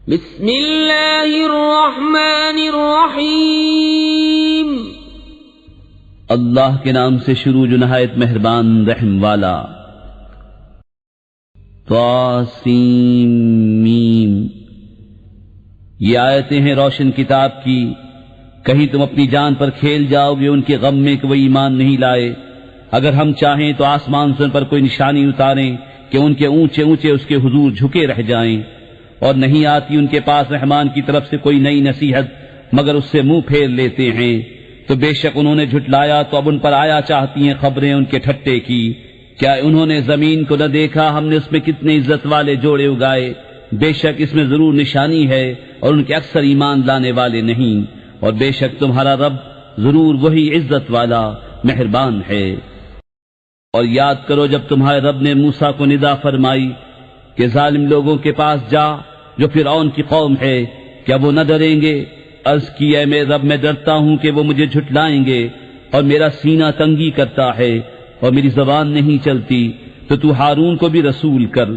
بسم اللہ الرحمن الرحیم اللہ کے نام سے شروع جو نہایت مہربان رحم والا۔ طاسیم میم، یہ آیتیں ہیں روشن کتاب کی۔ کہیں تم اپنی جان پر کھیل جاؤ گے ان کے غم میں کہ وہ ایمان نہیں لائے۔ اگر ہم چاہیں تو آسمان سے ان پر کوئی نشانی اتاریں کہ ان کے اونچے اونچے اس کے حضور جھکے رہ جائیں، اور نہیں آتی ان کے پاس رحمان کی طرف سے کوئی نئی نصیحت مگر اس سے منہ پھیر لیتے ہیں۔ تو بے شک انہوں نے جھٹلایا تو اب ان پر آیا چاہتی ہیں خبریں ان کے ٹھٹے کی۔ کیا انہوں نے زمین کو نہ دیکھا؟ ہم نے اس میں کتنے عزت والے جوڑے اگائے۔ بے شک اس میں ضرور نشانی ہے اور ان کے اکثر ایمان لانے والے نہیں، اور بے شک تمہارا رب ضرور وہی عزت والا مہربان ہے۔ اور یاد کرو جب تمہارے رب نے موسیٰ کو ندا فرمائی کہ ظالم لوگوں کے پاس جا جو فرعون کی قوم ہے، کیا وہ نہ ڈریں گے؟ عرض کی اے میرے رب میں ڈرتا ہوں کہ وہ مجھے جھٹلائیں گے، اور میرا سینہ تنگی کرتا ہے اور میری زبان نہیں چلتی، تو ہارون کو بھی رسول کر،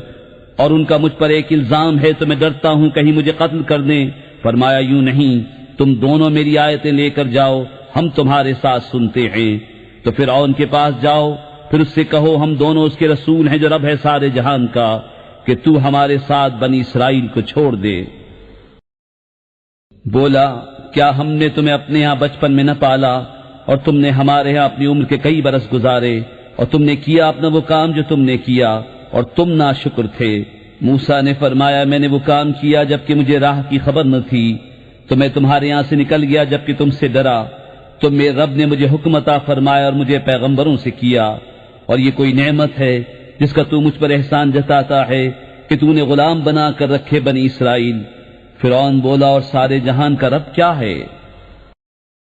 اور ان کا مجھ پر ایک الزام ہے تو میں ڈرتا ہوں کہیں مجھے قتل کر دیں۔ فرمایا یوں نہیں، تم دونوں میری آیتیں لے کر جاؤ، ہم تمہارے ساتھ سنتے ہیں۔ تو فرعون کے پاس جاؤ، پھر اس سے کہو ہم دونوں اس کے رسول ہیں جو رب ہے سارے جہان کا، کہ تو ہمارے ساتھ بنی اسرائیل کو چھوڑ دے۔ بولا کیا ہم نے تمہیں اپنے ہاں بچپن میں نہ پالا، اور تم نے ہمارے ہاں اپنی عمر کے کئی برس گزارے، اور تم نے کیا اپنا وہ کام جو تم نے کیا، اور تم ناشکر تھے۔ موسیٰ نے فرمایا میں نے وہ کام کیا جبکہ مجھے راہ کی خبر نہ تھی، تو میں تمہارے یہاں سے نکل گیا جبکہ تم سے ڈرا۔ تو میرے رب نے مجھے حکم عطا فرمایا اور مجھے پیغمبروں سے کیا، اور یہ کوئی نعمت ہے جس کا تو مجھ پر احسان جتاتا ہے کہ تو نے غلام بنا کر رکھے بنی اسرائیل۔ فرعون بولا اور سارے جہان کا رب کیا ہے؟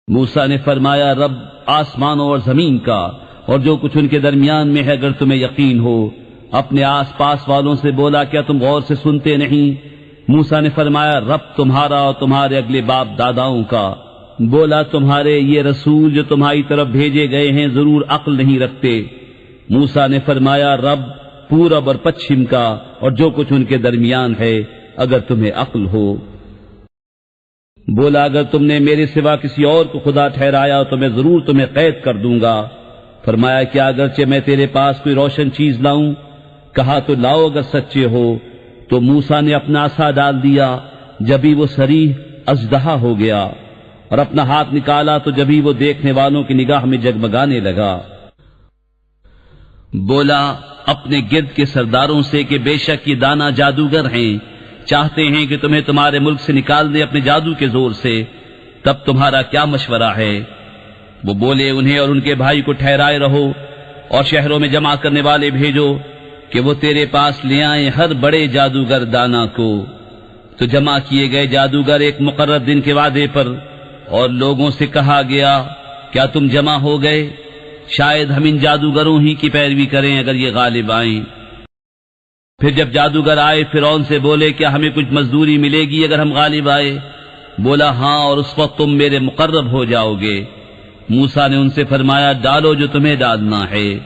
موسیٰ نے فرمایا رب آسمانوں اور زمین کا اور جو کچھ ان کے درمیان میں ہے، اگر تمہیں یقین ہو۔ اپنے آس پاس والوں سے بولا کیا تم غور سے سنتے نہیں؟ موسیٰ نے فرمایا رب تمہارا اور تمہارے اگلے باپ داداؤں کا۔ بولا تمہارے یہ رسول جو تمہاری طرف بھیجے گئے ہیں ضرور عقل نہیں رکھتے۔ موسیٰ نے فرمایا رب پورب اور پچھم کا اور جو کچھ ان کے درمیان ہے، اگر تمہیں عقل ہو۔ بولا اگر تم نے میرے سوا کسی اور کو خدا ٹھہرایا تو میں ضرور تمہیں قید کر دوں گا۔ فرمایا کیا اگرچہ میں تیرے پاس کوئی روشن چیز لاؤں؟ کہا تو لاؤ اگر سچے ہو۔ تو موسیٰ نے اپنا عصا ڈال دیا، جبھی وہ صریح اژدہا ہو گیا، اور اپنا ہاتھ نکالا تو جبھی وہ دیکھنے والوں کی نگاہ میں جگمگانے لگا۔ بولا اپنے گرد کے سرداروں سے کہ بے شک یہ دانا جادوگر ہیں، چاہتے ہیں کہ تمہیں تمہارے ملک سے نکال دے اپنے جادو کے زور سے، تب تمہارا کیا مشورہ ہے؟ وہ بولے انہیں اور ان کے بھائی کو ٹھہرائے رہو، اور شہروں میں جمع کرنے والے بھیجو کہ وہ تیرے پاس لے آئیں ہر بڑے جادوگر دانا کو۔ تو جمع کیے گئے جادوگر ایک مقرر دن کے وعدے پر، اور لوگوں سے کہا گیا کیا تم جمع ہو گئے؟ شاید ہم ان جادوگروں ہی کی پیروی کریں اگر یہ غالب آئیں۔ پھر جب جادوگر آئے فرعون سے بولے کیا ہمیں کچھ مزدوری ملے گی اگر ہم غالب آئے؟ بولا ہاں، اور اس وقت تم میرے مقرب ہو جاؤ گے۔ موسیٰ نے ان سے فرمایا ڈالو جو تمہیں ڈالنا ہے۔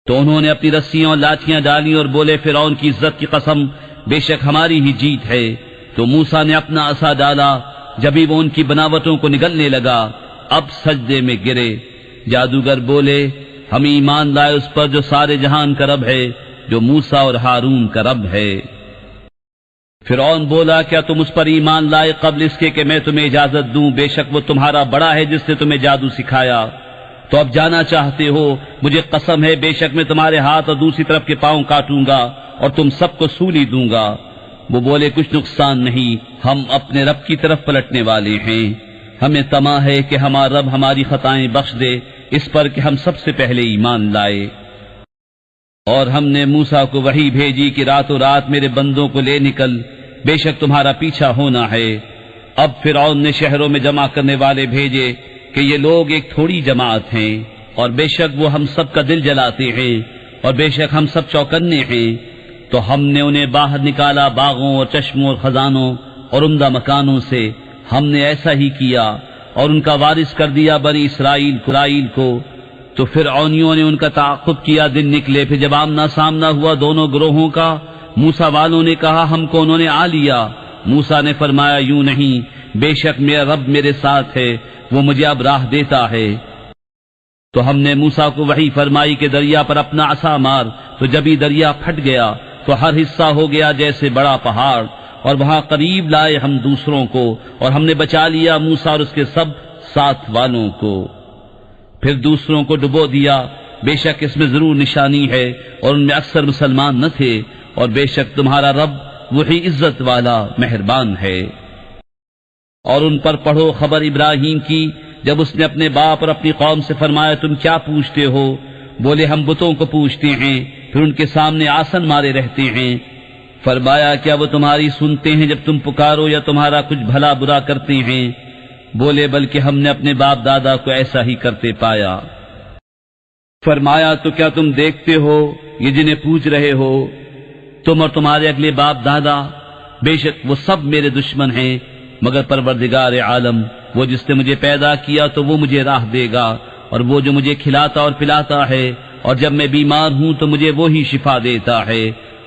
تو انہوں نے اپنی رسیاں اور لاٹھیاں ڈالی اور بولے فرعون کی عزت کی قسم بے شک ہماری ہی جیت ہے۔ تو موسیٰ نے اپنا عصا ڈالا، جبھی وہ ان کی بناوٹوں کو نگلنے لگا، اب سجدے میں گرے۔ جادوگر بولے ہم ایمان لائے اس پر جو سارے جہان کا رب ہے، جو موسیٰ اور ہارون کا رب ہے۔ فرعون بولا کیا تم اس پر ایمان لائے قبل اس کے کہ میں تمہیں اجازت دوں؟ بے شک وہ تمہارا بڑا ہے جس نے تمہیں جادو سکھایا۔ تو اب جانا چاہتے ہو؟ مجھے قسم ہے بے شک میں تمہارے ہاتھ اور دوسری طرف کے پاؤں کاٹوں گا اور تم سب کو سولی دوں گا۔ وہ بولے کچھ نقصان نہیں، ہم اپنے رب کی طرف پلٹنے والے ہیں۔ ہمیں طمع ہے کہ ہمارا رب ہماری خطائیں بخش دے، اس پر کہ ہم سب سے پہلے ایمان لائے۔ اور ہم نے موسیٰ کو وحی بھیجی کہ راتوں رات میرے بندوں کو لے نکل، بے شک تمہارا پیچھا ہونا ہے۔ اب فرعون نے شہروں میں جمع کرنے والے بھیجے کہ یہ لوگ ایک تھوڑی جماعت ہیں، اور بے شک وہ ہم سب کا دل جلاتے ہیں، اور بے شک ہم سب چوکنے ہیں۔ تو ہم نے انہیں باہر نکالا باغوں اور چشموں اور خزانوں اور عمدہ مکانوں سے، ہم نے ایسا ہی کیا، اور ان کا وارث کر دیا بنی اسرائیل کو۔ تو فرعونیوں نے ان کا تعاقب کیا، دن نکلے، پھر جب آمنا سامنا ہوا دونوں گروہوں کا، موسیٰ والوں نے کہا ہم کو انہوں نے آ لیا، موسیٰ نے فرمایا یوں نہیں، بے شک میرا رب میرے ساتھ ہے، وہ مجھے اب راہ دیتا ہے۔ تو ہم نے موسیٰ کو وحی فرمائی کہ دریا پر اپنا عصا مار، تو جب ہی دریا پھٹ گیا تو ہر حصہ ہو گیا جیسے بڑا پہاڑ، اور وہاں قریب لائے ہم دوسروں کو، اور ہم نے بچا لیا موسیٰ اور اس کے سب ساتھ والوں کو۔ پھر دوسروں کو ڈبو دیا، بے شک اس میں ضرور نشانی ہے، اور ان میں اکثر مسلمان نہ تھے، اور بے شک تمہارا رب وہی عزت والا مہربان ہے۔ اور ان پر پڑھو خبر ابراہیم کی، جب اس نے اپنے باپ اور اپنی قوم سے فرمایا تم کیا پوچھتے ہو؟ بولے ہم بتوں کو پوچھتے ہیں، پھر ان کے سامنے آسن مارے رہتے ہیں۔ فرمایا کیا وہ تمہاری سنتے ہیں جب تم پکارو، یا تمہارا کچھ بھلا برا کرتے ہیں؟ بولے بلکہ ہم نے اپنے باپ دادا کو ایسا ہی کرتے پایا۔ فرمایا تو کیا تم دیکھتے ہو یہ جنہیں پوچھ رہے ہو، تم اور تمہارے اگلے باپ دادا، بے شک وہ سب میرے دشمن ہیں، مگر پروردگار عالم وہ جس نے مجھے پیدا کیا تو وہ مجھے راہ دے گا، اور وہ جو مجھے کھلاتا اور پلاتا ہے، اور جب میں بیمار ہوں تو مجھے وہی شفا دیتا ہے،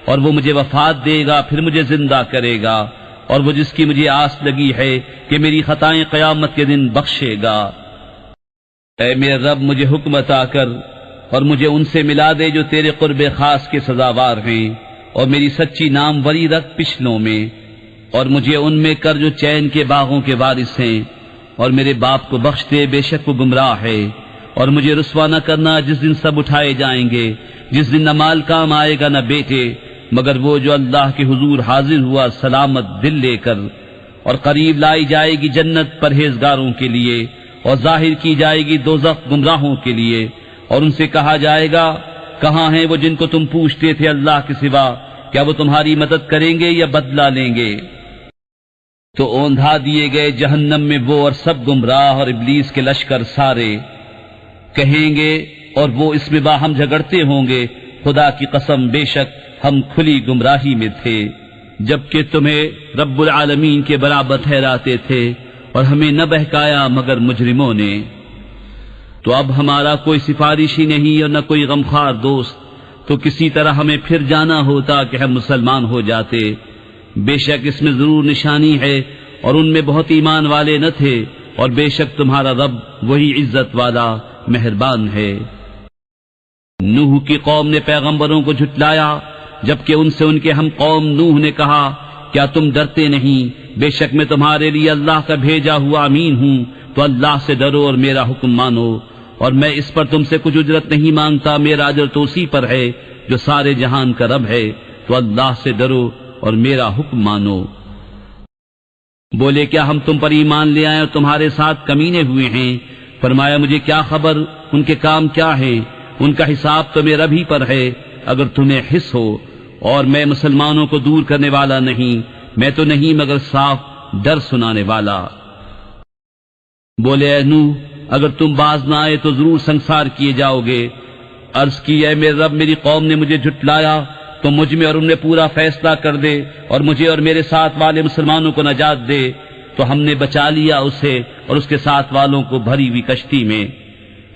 اور وہ مجھے وفات دے گا پھر مجھے زندہ کرے گا، اور وہ جس کی مجھے آس لگی ہے کہ میری خطائیں قیامت کے دن بخشے گا۔ اے میرے رب مجھے حکم عطا کر، اور مجھے ان سے ملا دے جو تیرے قرب خاص کے سزاوار ہیں، اور میری سچی ناموری رکھ پچھلوں میں، اور مجھے ان میں کر جو چین کے باغوں کے وارث ہیں، اور میرے باپ کو بخش دے بے شک وہ گمراہ ہے، اور مجھے رسوا نہ کرنا جس دن سب اٹھائے جائیں گے، جس دن نہ مال کام آئے گا نہ بیٹے، مگر وہ جو اللہ کے حضور حاضر ہوا سلامت دل لے کر، اور قریب لائی جائے گی جنت پرہیزگاروں کے لیے، اور ظاہر کی جائے گی دوزخ گمراہوں کے لیے، اور ان سے کہا جائے گا کہاں ہیں وہ جن کو تم پوچھتے تھے اللہ کے سوا، کیا وہ تمہاری مدد کریں گے یا بدلہ لیں گے؟ تو اوندھا دیے گئے جہنم میں وہ اور سب گمراہ اور ابلیس کے لشکر سارے، کہیں گے اور وہ اس میں باہم جھگڑتے ہوں گے خدا کی قسم بے شک ہم کھلی گمراہی میں تھے، جبکہ تمہیں رب العالمین کے برابر ٹھہراتے تھے، اور ہمیں نہ بہکایا مگر مجرموں نے۔ تو اب ہمارا کوئی سفارشی نہیں اور نہ کوئی غمخوار دوست، تو کسی طرح ہمیں پھر جانا ہوتا کہ ہم مسلمان ہو جاتے۔ بے شک اس میں ضرور نشانی ہے، اور ان میں بہت ایمان والے نہ تھے، اور بے شک تمہارا رب وہی عزت والا مہربان ہے۔ نوح کی قوم نے پیغمبروں کو جھٹلایا، جبکہ ان سے ان کے ہم قوم نوح نے کہا کیا تم ڈرتے نہیں؟ بے شک میں تمہارے لیے اللہ کا بھیجا ہوا امین ہوں، تو اللہ سے ڈرو اور میرا حکم مانو، اور میں اس پر تم سے کچھ اجرت نہیں مانگتا، میرا اجر تو اسی پر ہے جو سارے جہان کا رب ہے، تو اللہ سے ڈرو اور میرا حکم مانو۔ بولے کیا ہم تم پر ایمان لے آئے اور تمہارے ساتھ کمینے ہوئے ہیں؟ فرمایا مجھے کیا خبر ان کے کام کیا ہیں، ان کا حساب تو میرا بھی پر ہے، اگر تمہیں حس ہو، اور میں مسلمانوں کو دور کرنے والا نہیں، میں تو نہیں مگر صاف ڈر سنانے والا۔ بولے اے نوح اگر تم باز نہ آئے تو ضرور سنسار کیے جاؤ گے۔ عرض کی اے میرے رب میری قوم نے مجھے جھٹلایا، تو مجھ میں اور ان میں پورا فیصلہ کر دے، اور مجھے اور میرے ساتھ والے مسلمانوں کو نجات دے۔ تو ہم نے بچا لیا اسے اور اس کے ساتھ والوں کو بھری ہوئی کشتی میں،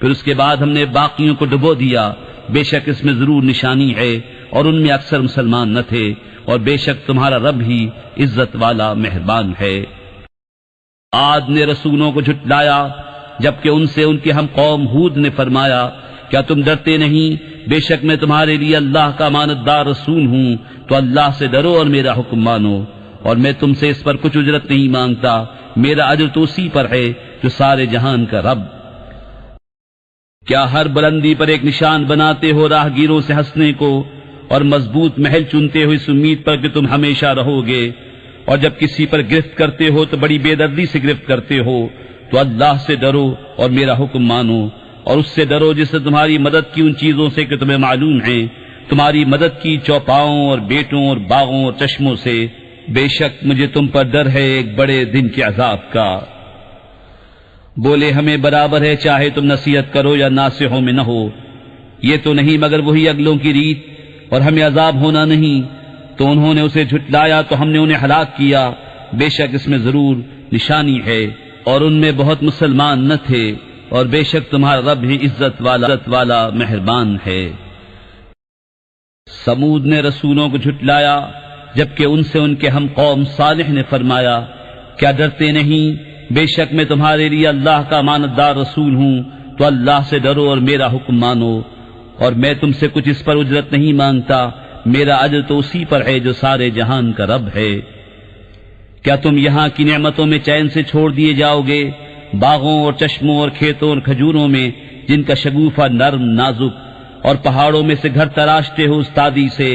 پھر اس کے بعد ہم نے باقیوں کو ڈبو دیا۔ بے شک اس میں ضرور نشانی ہے، اور ان میں اکثر مسلمان نہ تھے، اور بے شک تمہارا رب ہی عزت والا مہربان ہے۔ عاد نے رسولوں کو جھٹلایا، جبکہ ان سے ان کے ہم قوم ہود نے فرمایا کیا تم ڈرتے نہیں؟ بے شک میں تمہارے لیے اللہ کا امانت دار رسول ہوں، تو اللہ سے ڈرو اور میرا حکم مانو، اور میں تم سے اس پر کچھ اجرت نہیں مانگتا، میرا اجر تو اسی پر ہے جو سارے جہان کا رب۔ کیا ہر بلندی پر ایک نشان بناتے ہو راہگیروں سے ہنسنے کو، اور مضبوط محل چنتے ہو اس امید پر کہ تم ہمیشہ رہو گے، اور جب کسی پر گرفت کرتے ہو تو بڑی بے دردی سے گرفت کرتے ہو، تو اللہ سے ڈرو اور میرا حکم مانو، اور اس سے ڈرو جس نے تمہاری مدد کی ان چیزوں سے کہ تمہیں معلوم ہیں، تمہاری مدد کی چوپاؤں اور بیٹوں اور باغوں اور چشموں سے۔ بے شک مجھے تم پر ڈر ہے ایک بڑے دن کے عذاب کا۔ بولے ہمیں برابر ہے چاہے تم نصیحت کرو یا ناصحوں میں نہ ہو، یہ تو نہیں مگر وہی اگلوں کی ریت، اور ہمیں عذاب ہونا نہیں۔ تو انہوں نے اسے جھٹلایا تو ہم نے انہیں ہلاک کیا، بے شک اس میں ضرور نشانی ہے، اور ان میں بہت مسلمان نہ تھے، اور بے شک تمہارا رب ہی عزت والا مہربان ہے۔ سمود نے رسولوں کو جھٹلایا، جبکہ ان سے ان کے ہم قوم صالح نے فرمایا کیا ڈرتے نہیں، بے شک میں تمہارے لیے اللہ کا امانت دار رسول ہوں، تو اللہ سے ڈرو اور میرا حکم مانو، اور میں تم سے کچھ اس پر اجرت نہیں مانگتا، میرا اجر تو اسی پر ہے جو سارے جہان کا رب ہے۔ کیا تم یہاں کی نعمتوں میں چین سے چھوڑ دیے جاؤ گے، باغوں اور چشموں اور کھیتوں اور کھجوروں میں جن کا شگوفہ نرم نازک، اور پہاڑوں میں سے گھر تراشتے ہو استادی سے،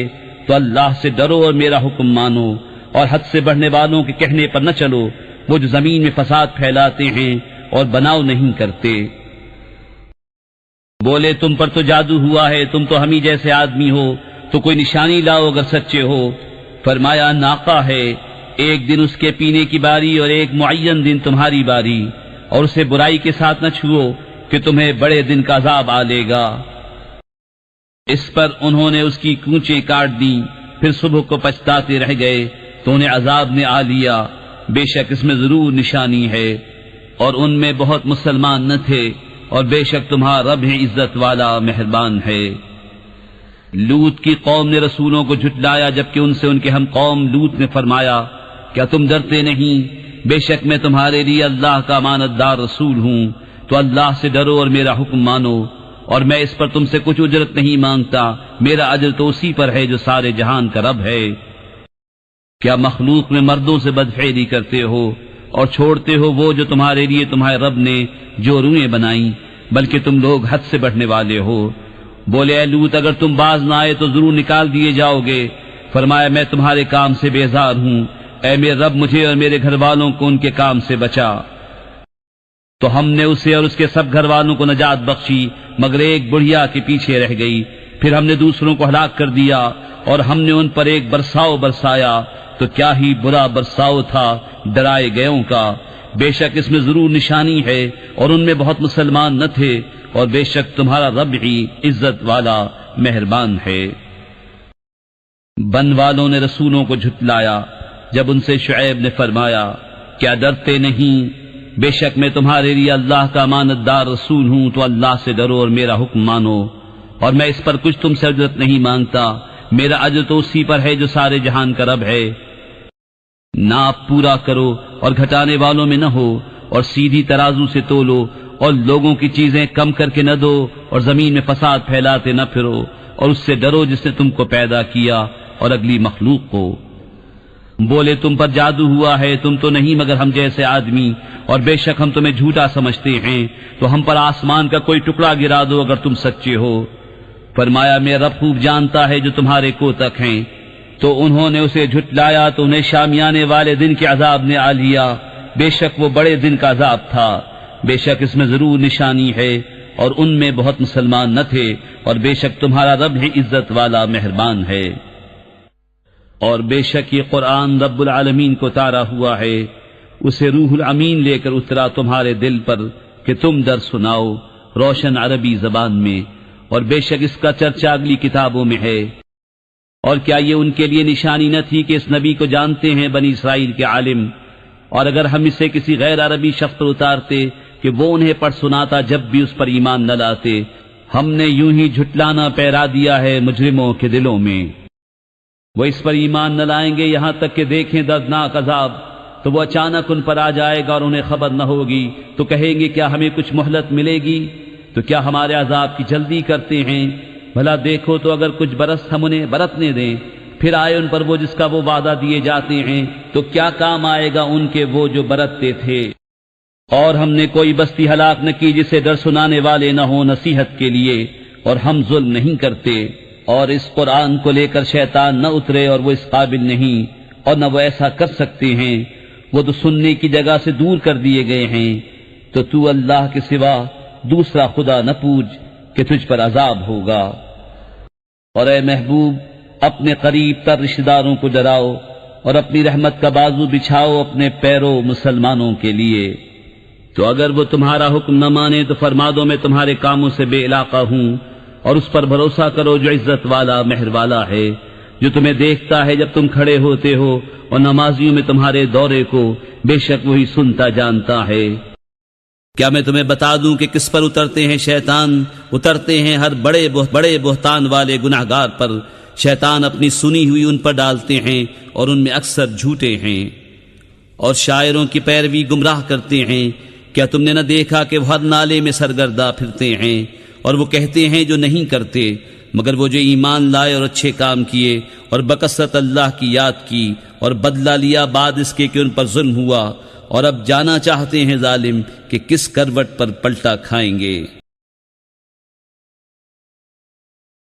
تو اللہ سے ڈرو اور میرا حکم مانو، اور حد سے بڑھنے والوں کے کہنے پر نہ چلو، وہ جو زمین میں فساد پھیلاتے ہیں اور بناؤ نہیں کرتے۔ بولے تم پر تو جادو ہوا ہے، تم تو ہم ہی جیسے آدمی ہو، تو کوئی نشانی لاؤ اگر سچے ہو۔ فرمایا ناقہ ہے، ایک دن اس کے پینے کی باری اور ایک معین دن تمہاری باری، اور اسے برائی کے ساتھ نہ چھوؤ کہ تمہیں بڑے دن کا عذاب آ لے گا۔ اس پر انہوں نے اس کی کونچیں کاٹ دیں، پھر صبح کو پچھتاتے رہ گئے تو انہیں عذاب نے آ لیا، بے شک اس میں ضرور نشانی ہے، اور ان میں بہت مسلمان نہ تھے، اور بے شک تمہارا رب ہی عزت والا مہربان ہے۔ لوط کی قوم نے رسولوں کو جھٹلایا، جبکہ ان سے ان کے ہم قوم لوط نے فرمایا کیا تم ڈرتے نہیں، بے شک میں تمہارے لیے اللہ کا امانت دار رسول ہوں، تو اللہ سے ڈرو اور میرا حکم مانو، اور میں اس پر تم سے کچھ اجرت نہیں مانگتا، میرا اجر تو اسی پر ہے جو سارے جہان کا رب ہے۔ کیا مخلوق میں مردوں سے بدفعلی کرتے ہو اور چھوڑتے ہو وہ جو تمہارے لیے تمہارے رب نے جو روئیں بنائیں، بلکہ تم لوگ حد سے بڑھنے والے ہو۔ بولے اے لوط اگر تم باز نہ آئے تو ضرور نکال دیے جاؤ گے۔ فرمایا میں تمہارے کام سے بیزار ہوں، اے میرے رب مجھے اور میرے گھر والوں کو ان کے کام سے بچا۔ تو ہم نے اسے اور اس کے سب گھر والوں کو نجات بخشی، مگر ایک بڑھیا کے پیچھے رہ گئی۔ پھر ہم نے دوسروں کو ہلاک کر دیا، اور ہم نے ان پر ایک برساؤ برسایا، تو کیا ہی برا برساؤ تھا ڈرائے گئوں کا۔ بے شک اس میں ضرور نشانی ہے، اور ان میں بہت مسلمان نہ تھے، اور بے شک تمہارا رب ہی عزت والا مہربان ہے۔ بن والوں نے رسولوں کو جھٹلایا، جب ان سے شعیب نے فرمایا کیا ڈرتے نہیں، بے شک میں تمہارے لیے اللہ کا امانت دار رسول ہوں، تو اللہ سے ڈرو اور میرا حکم مانو، اور میں اس پر کچھ تم سے اجرت نہیں مانگتا، میرا اجر تو اسی پر ہے جو سارے جہان کا رب ہے۔ ناپ پورا کرو اور گھٹانے والوں میں نہ ہو، اور سیدھی ترازو سے تولو، اور لوگوں کی چیزیں کم کر کے نہ دو، اور زمین میں فساد پھیلاتے نہ پھرو، اور اس سے ڈرو جس نے تم کو پیدا کیا اور اگلی مخلوق کو۔ بولے تم پر جادو ہوا ہے، تم تو نہیں مگر ہم جیسے آدمی، اور بے شک ہم تمہیں جھوٹا سمجھتے ہیں، تو ہم پر آسمان کا کوئی ٹکڑا گرا دو اگر تم سچے ہو۔ فرمایا میرا رب خوب جانتا ہے جو تمہارے کوتک ہیں۔ تو انہوں نے اسے جھٹلایا تو انہیں شامیانے والے دن کے عذاب نے آ لیا، بے شک وہ بڑے دن کا عذاب تھا۔ بے شک اس میں ضرور نشانی ہے، اور ان میں بہت مسلمان نہ تھے، اور بے شک تمہارا رب ہی عزت والا مہربان ہے۔ اور بے شک یہ قرآن رب العالمین کو اتارا ہوا ہے، اسے روح الامین لے کر اترا تمہارے دل پر کہ تم در سناؤ روشن عربی زبان میں، اور بے شک اس کا چرچا اگلی کتابوں میں ہے۔ اور کیا یہ ان کے لیے نشانی نہ تھی کہ اس نبی کو جانتے ہیں بنی اسرائیل کے عالم، اور اگر ہم اسے کسی غیر عربی شخص پر اتارتے کہ وہ انہیں پڑھ سناتا جب بھی اس پر ایمان نہ لاتے، ہم نے یوں ہی جھٹلانا پیرا دیا ہے مجرموں کے دلوں میں۔ وہ اس پر ایمان نہ لائیں گے یہاں تک کہ دیکھیں دردناک عذاب، تو وہ اچانک ان پر آ جائے گا اور انہیں خبر نہ ہوگی، تو کہیں گے کیا ہمیں کچھ مہلت ملے گی؟ تو کیا ہمارے عذاب کی جلدی کرتے ہیں؟ بھلا دیکھو تو اگر کچھ برس ہم انہیں برتنے دیں، پھر آئے ان پر وہ جس کا وہ وعدہ دیے جاتے ہیں، تو کیا کام آئے گا ان کے وہ جو برتتے تھے؟ اور ہم نے کوئی بستی ہلاک نہ کی جسے ڈر سنانے والے نہ ہوں نصیحت کے لیے، اور ہم ظلم نہیں کرتے۔ اور اس قرآن کو لے کر شیطان نہ اترے، اور وہ اس قابل نہیں، اور نہ وہ ایسا کر سکتے ہیں، وہ تو سننے کی جگہ سے دور کر دیے گئے ہیں۔ تو اللہ کے سوا دوسرا خدا نہ پوج کہ تجھ پر عذاب ہوگا۔ اور اے محبوب اپنے قریب تر رشتہ داروں کو ڈراؤ، اور اپنی رحمت کا بازو بچھاؤ اپنے پیرو مسلمانوں کے لیے۔ تو اگر وہ تمہارا حکم نہ مانے تو فرما دو میں تمہارے کاموں سے بے علاقہ ہوں، اور اس پر بھروسہ کرو جو عزت والا مہر والا ہے، جو تمہیں دیکھتا ہے جب تم کھڑے ہوتے ہو، اور نمازیوں میں تمہارے دورے کو، بے شک وہی سنتا جانتا ہے۔ کیا میں تمہیں بتا دوں کہ کس پر اترتے ہیں شیطان؟ اترتے ہیں ہر بڑے بہتان والے گناہگار پر، شیطان اپنی سنی ہوئی ان پر ڈالتے ہیں اور ان میں اکثر جھوٹے ہیں۔ اور شاعروں کی پیروی گمراہ کرتے ہیں۔ کیا تم نے نہ دیکھا کہ وہ ہر نالے میں سرگرداں پھرتے ہیں، اور وہ کہتے ہیں جو نہیں کرتے، مگر وہ جو ایمان لائے اور اچھے کام کیے اور بکثرت اللہ کی یاد کی اور بدلہ لیا بعد اس کے کہ ان پر ظلم ہوا، اور اب جانا چاہتے ہیں ظالم کہ کس کروٹ پر پلٹا کھائیں گے۔